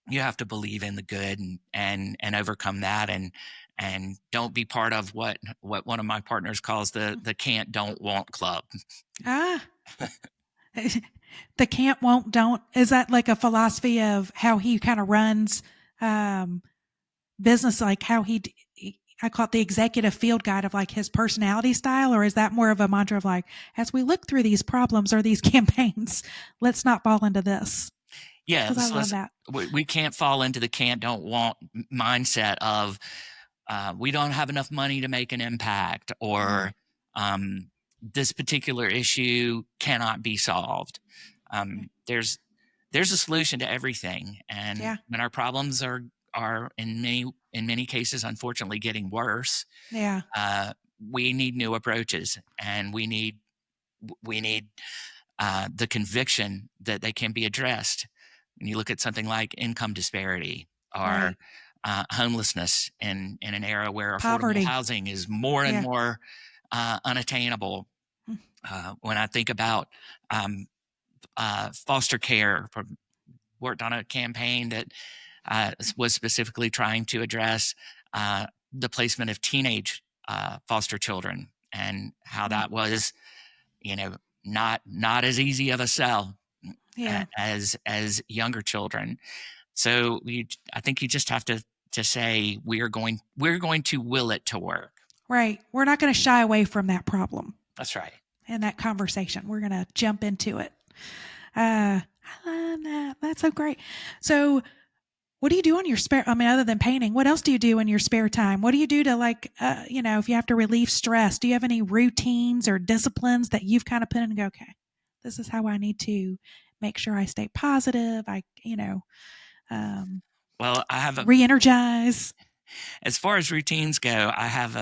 Speaker 2: you have to believe in the good and overcome that and don't be part of what one of my partners calls the can't don't won't club.
Speaker 1: Ah, the can't, won't, don't. Is that like a philosophy of how he kind of runs um, business, like how I call it the executive field guide of like his personality style, or is that more of a mantra of like, as we look through these problems or these campaigns, let's not fall into this?
Speaker 2: Yeah,
Speaker 1: Because I
Speaker 2: this
Speaker 1: love
Speaker 2: was
Speaker 1: that.
Speaker 2: we can't fall into the can't don't want mindset of we don't have enough money to make an impact
Speaker 1: Mm,
Speaker 2: or this particular issue cannot be solved.
Speaker 1: yeah.
Speaker 2: There's a solution to everything, and
Speaker 1: Yeah.
Speaker 2: when our problems are in many cases unfortunately getting worse,
Speaker 1: Yeah.
Speaker 2: uh, we need new approaches, and we need the conviction that they can be addressed. When you look at something like income disparity or
Speaker 1: Right.
Speaker 2: homelessness in an era where affordable
Speaker 1: Poverty.
Speaker 2: housing is more and
Speaker 1: Yeah.
Speaker 2: more unattainable.
Speaker 1: Mm,
Speaker 2: When I think about foster care, worked on a campaign that was specifically trying to address the placement of teenage foster children and how
Speaker 1: mm,
Speaker 2: that was, you know, not as easy of a sell
Speaker 1: yeah.
Speaker 2: as younger children. So I think you just have to say we're going to will it to work.
Speaker 1: Right. We're not going to shy away from that problem
Speaker 2: That's right.
Speaker 1: and that conversation. We're going to jump into it. I love that. That's so great. So, what do you do on your spare? I mean, other than painting, what else do you do in your spare time? What do you do to like, if you have to relieve stress? Do you have any routines or disciplines that you've kind of put in and go, okay, this is how I need to make sure I stay positive. Um,
Speaker 2: Well,
Speaker 1: re-energize.
Speaker 2: as far as routines go, I have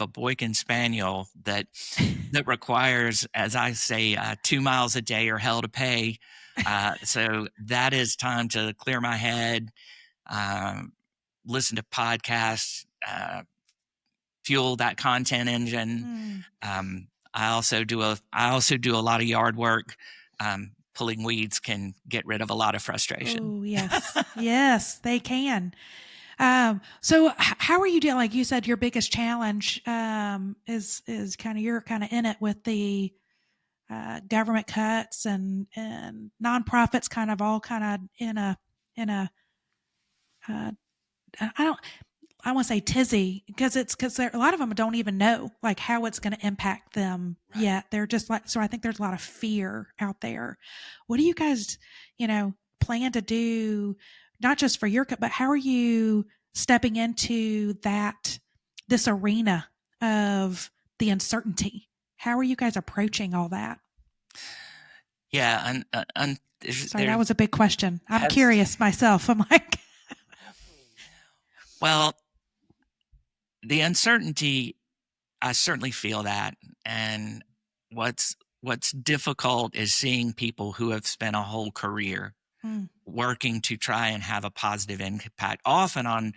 Speaker 2: a Boykin Spaniel that requires, as I say, 2 miles a day or hell to pay. So that is time to clear my head, um, listen to podcasts, fuel that content engine.
Speaker 1: Mm.
Speaker 2: I also do a lot of yard work. Pulling weeds can get rid of a lot of frustration.
Speaker 1: Oh yes, yes, they can. So how are you doing? Like you said, your biggest challenge is kind of you're kind of in it with the government cuts and nonprofits kind of all kind of in a uh, I don't I want to say tizzy because a lot of them don't even know like how it's going to impact them
Speaker 2: Right.
Speaker 1: yet. They're just like, so I think there's a lot of fear out there. What do you guys, plan to do, not just for your, but how are you stepping into this arena of the uncertainty? How are you guys approaching all that?
Speaker 2: Yeah, and
Speaker 1: Sorry, that
Speaker 2: there's
Speaker 1: was a big question. I'm
Speaker 2: has
Speaker 1: curious myself. I'm like,
Speaker 2: well, the uncertainty, I certainly feel that, and what's difficult is seeing people who have spent a whole career
Speaker 1: mm,
Speaker 2: working to try and have a positive impact, often on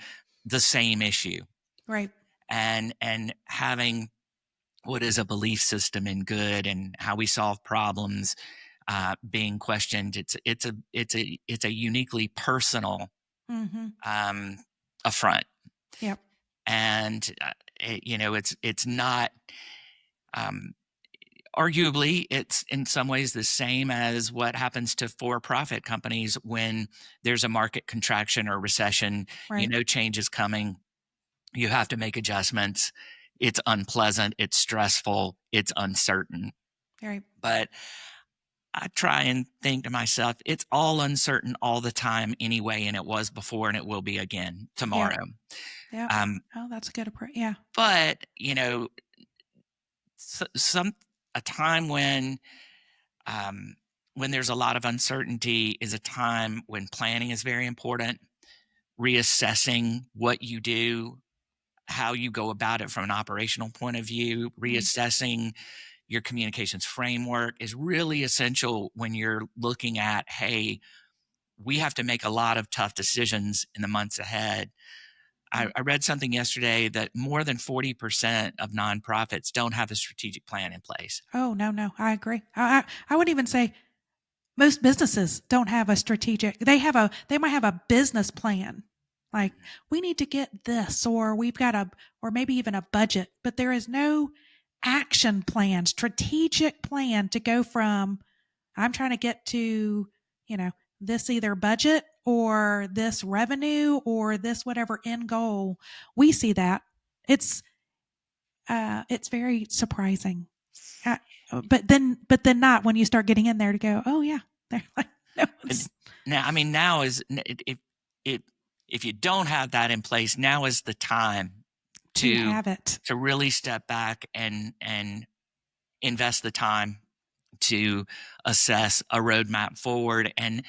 Speaker 2: the same issue,
Speaker 1: right.
Speaker 2: and having what is a belief system in good and how we solve problems being questioned. It's a uniquely personal
Speaker 1: Mm-hmm.
Speaker 2: um, affront,
Speaker 1: Yep.
Speaker 2: and it's not. Um, Arguably, it's in some ways the same as what happens to for-profit companies when there's a market contraction or recession.
Speaker 1: Right.
Speaker 2: Change is coming. You have to make adjustments. It's unpleasant. It's stressful. It's uncertain.
Speaker 1: Right.
Speaker 2: But I try and think to myself, it's all uncertain all the time anyway, and it was before, and it will be again
Speaker 1: Yep.
Speaker 2: tomorrow.
Speaker 1: Yep.
Speaker 2: Um,
Speaker 1: Oh, that's a good approach. Yeah.
Speaker 2: but some a time um, when there's a lot of uncertainty is a time when planning is very important. Reassessing what you do, how you go about it from an operational point of view,
Speaker 1: Mm,
Speaker 2: reassessing your communications framework is really essential when you're looking at, hey, we have to make a lot of tough decisions in the months ahead. I,
Speaker 1: mm.
Speaker 2: I read something yesterday that more than 40% of nonprofits don't have a strategic plan in place.
Speaker 1: Oh, no, no. I agree. I would even say most businesses don't have a strategic. They might have a business plan. Like we need to get this, or we've got or maybe even a budget, but there is no action plan, strategic plan to go from I'm trying to get to, this either budget or this revenue or this whatever end goal. We see that. It's it's very surprising. Uh, but then not when you start getting in there to go, oh yeah, they're like, no,
Speaker 2: And
Speaker 1: it's
Speaker 2: now, I mean, now is if if you don't have that in place, now is the time
Speaker 1: to
Speaker 2: to
Speaker 1: have it.
Speaker 2: really step back and invest the time to assess a roadmap forward. And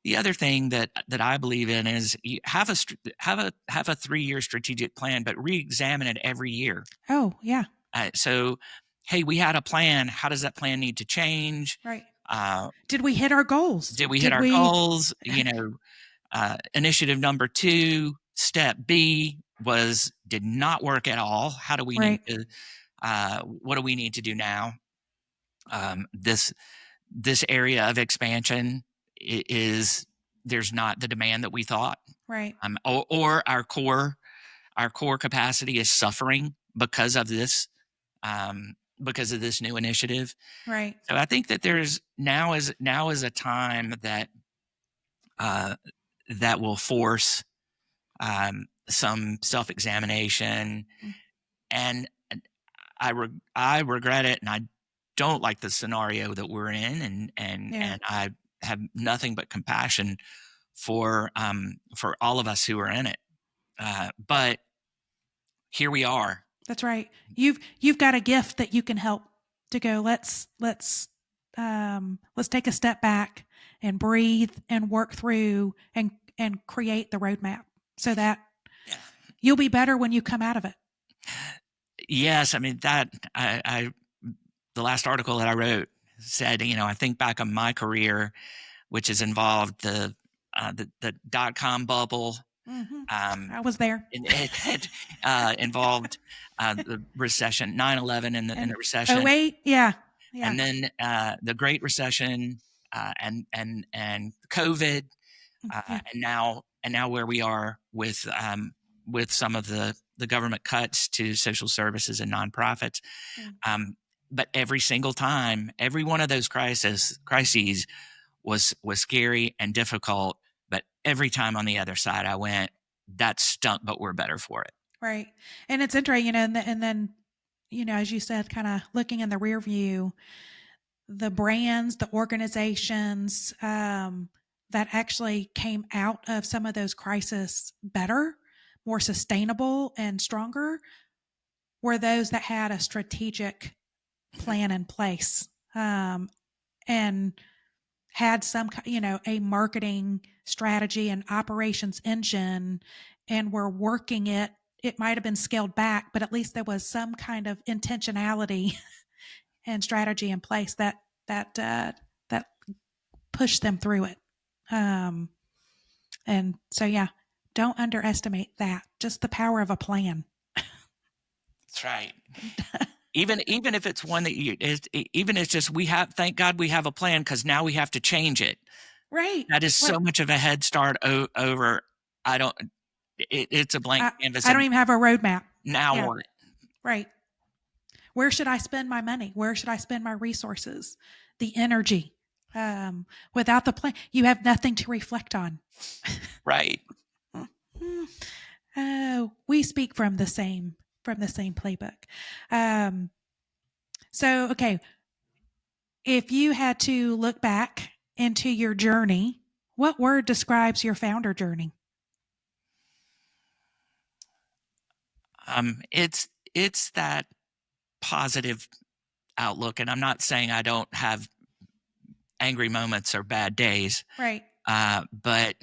Speaker 2: the other thing that I believe in is you have a 3-year strategic plan, but re-examine it every year.
Speaker 1: Oh yeah,
Speaker 2: So, hey, we had a plan. How does that plan need to change?
Speaker 1: right.
Speaker 2: Uh,
Speaker 1: Did we hit our goals?
Speaker 2: did we hit
Speaker 1: Did
Speaker 2: our
Speaker 1: we?
Speaker 2: goals? Initiative number 2, step B did not work at all. How do we need
Speaker 1: Right,
Speaker 2: to? What do we need to do now? This area of expansion is there's not the demand that we thought,
Speaker 1: right,
Speaker 2: or our core capacity is suffering because of this new initiative.
Speaker 1: right.
Speaker 2: So I think that there's now is a time uh, that will force some self examination,
Speaker 1: Mm,
Speaker 2: and I regret it, and I don't like the scenario that we're in,
Speaker 1: yeah,
Speaker 2: and I have nothing but compassion for all of us who are in it. But here we are.
Speaker 1: that's right. You've got a gift that you can help to go. Let's take a step back and breathe and work through and create the roadmap so that
Speaker 2: Yeah.
Speaker 1: you'll be better when you come out of it.
Speaker 2: Yes, I mean that I the last article that I wrote said, I think back on my career, which has involved the dot-com bubble.
Speaker 1: Hmm.
Speaker 2: Um,
Speaker 1: I was there.
Speaker 2: it involved the recession, 9/11, and
Speaker 1: And
Speaker 2: the recession,
Speaker 1: 08, yeah, yeah,
Speaker 2: and then the Great Recession, and COVID,
Speaker 1: yeah,
Speaker 2: and now where we are with some of the government cuts to social services and nonprofits.
Speaker 1: mm,
Speaker 2: Um, but every single time, every one of those crises was scary and difficult. But every time on the other side, I went, "That stunk, but we're better for it."
Speaker 1: Right. And it's interesting, and then, as you said, kind of looking in the rear view, the brands, the organizations that actually came out of some of those crises better, more sustainable, and stronger were those that had a strategic plan in place, and had a marketing strategy and operations engine, and were working it. It might have been scaled back, but at least there was some kind of intentionality and strategy in place that pushed them through it. Um, and so, yeah, don't underestimate that. Just the power of a plan.
Speaker 2: That's right. Even if it's one that even it's just we have, thank God we have a plan because now we have to change it.
Speaker 1: Right.
Speaker 2: That is so
Speaker 1: What
Speaker 2: much of a head start over. I don't. It's a blank canvas,
Speaker 1: I don't
Speaker 2: and
Speaker 1: even have a roadmap.
Speaker 2: now
Speaker 1: Yeah.
Speaker 2: what?
Speaker 1: Right. Where should I spend my money? Where should I spend my resources? The energy. Without the plan, you have nothing to reflect on.
Speaker 2: Right.
Speaker 1: Oh, we speak from the same playbook. Um, so, okay, if you had to look back into your journey, what word describes your founder journey?
Speaker 2: It's that positive outlook, and I'm not saying I don't have angry moments or bad days,
Speaker 1: Right.
Speaker 2: but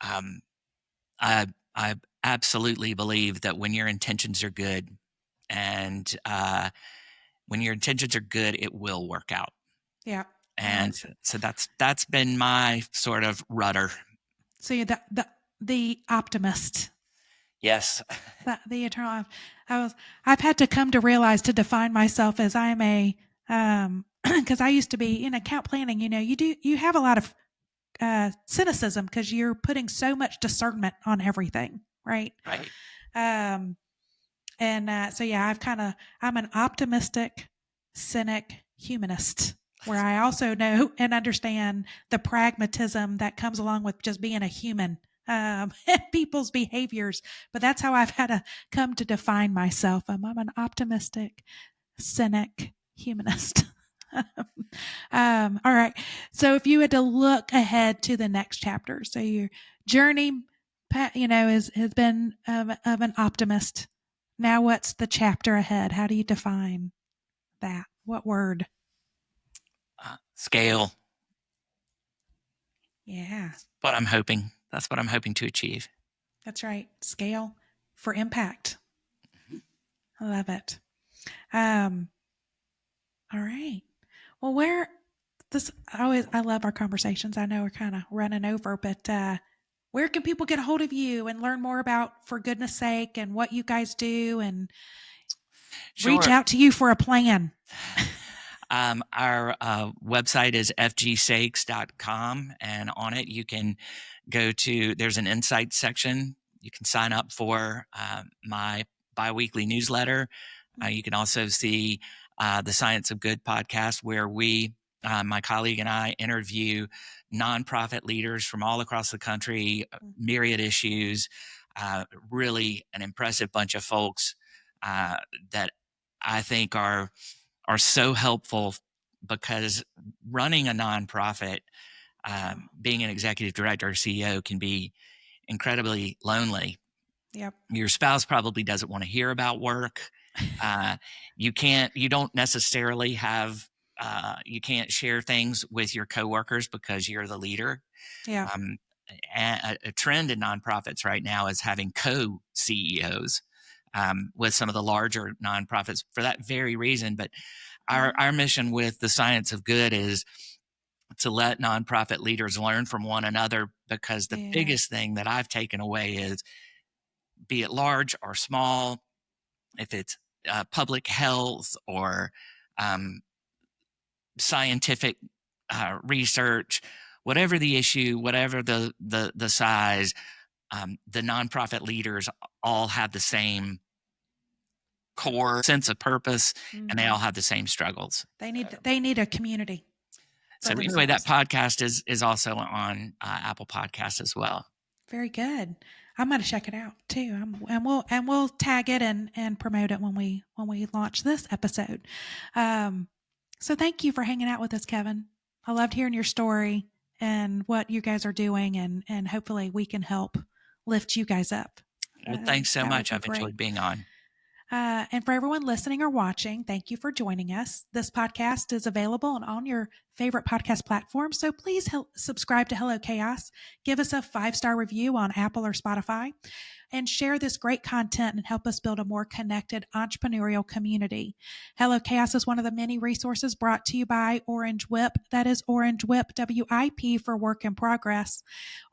Speaker 2: um, I I absolutely believe that when your intentions are good, and when your intentions are good, it will work out.
Speaker 1: Yeah.
Speaker 2: And so that's been my sort of rudder.
Speaker 1: So you're the optimist.
Speaker 2: Yes.
Speaker 1: The eternal. I was. I've had to come to realize to define myself as I'm a because I used to be in account planning. You have a lot of cynicism because you're putting so much discernment on everything, right?
Speaker 2: Right.
Speaker 1: Um, and so yeah, I'm an optimistic, cynic humanist where I also know and understand the pragmatism that comes along with just being a human, and people's behaviors. But that's how I've had to come to define myself. I'm an optimistic, cynic humanist. All right. So if you had to look ahead to the next chapter, so your journey, has been of an optimist. Now, what's the chapter ahead? How do you define that? What word?
Speaker 2: Scale.
Speaker 1: Yeah,
Speaker 2: What I'm hoping. That's what I'm hoping to achieve.
Speaker 1: that's right. Scale for impact. I love it. Um, all right. Well, I love our conversations. I know we're kind of running over, but where can people get a hold of you and learn more about For Goodness Sake and what you guys do and reach
Speaker 2: Sure.
Speaker 1: out to you for a plan?
Speaker 2: Our website is fgsakes.com, and on it you can go to, there's an insight section. You can sign up for my biweekly newsletter. You can also see the Science of Good podcast, where my colleague and I, interview nonprofit leaders from all across the country, myriad issues, really an impressive bunch of folks that I think are so helpful, because running a nonprofit, being an executive director or CEO, can be incredibly lonely.
Speaker 1: Yep.
Speaker 2: Your spouse probably doesn't want to hear about work. Uh, you don't necessarily have, you can't share things with your coworkers because you're the leader.
Speaker 1: Yep.
Speaker 2: Um, a trend in nonprofits right now is having co-CEOs with some of the larger nonprofits for that very reason. But our mission with the Science of Good is to let nonprofit leaders learn from one another, because the
Speaker 1: Yeah.
Speaker 2: biggest thing that I've taken away is, be it large or small, if it's public health or um, scientific research, whatever the issue, whatever the size, the nonprofit leaders all have the same core sense of purpose, and they
Speaker 1: Mm-hmm.
Speaker 2: all have the same struggles.
Speaker 1: They need a community for
Speaker 2: So anyway, that
Speaker 1: themselves.
Speaker 2: podcast is also on Apple Podcasts as well.
Speaker 1: Very good. I'm going to check it out too. And we'll tag it and promote it when we launch this episode. Um, so thank you for hanging out with us, Kevin. I loved hearing your story and what you guys are doing, and hopefully we can help lift you guys up.
Speaker 2: Well, thanks so
Speaker 1: That would
Speaker 2: much.
Speaker 1: be
Speaker 2: I've
Speaker 1: great.
Speaker 2: enjoyed being on.
Speaker 1: And for everyone listening or watching, thank you for joining us. This podcast is available on your favorite podcast platform. So please subscribe to Hello Chaos. Give us a 5-star review on Apple or Spotify, and share this great content and help us build a more connected entrepreneurial community. Hello Chaos is one of the many resources brought to you by Orange Whip. That is Orange Whip, WIP for Work in Progress.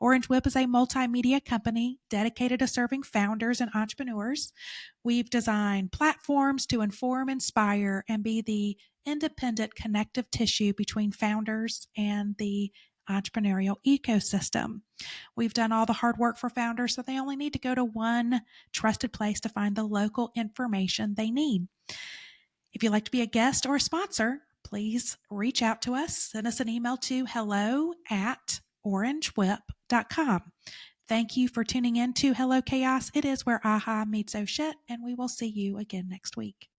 Speaker 1: Orange Whip is a multimedia company dedicated to serving founders and entrepreneurs. We've designed platforms to inform, inspire, and be the independent connective tissue between founders and the entrepreneurial ecosystem. We've done all the hard work for founders, so they only need to go to one trusted place to find the local information they need. If you'd like to be a guest or a sponsor, please reach out to us. Send us an email to hello@orangewhip.com. Thank you for tuning in to Hello Chaos. It is where AHA meets Oh Shit, and we will see you again next week.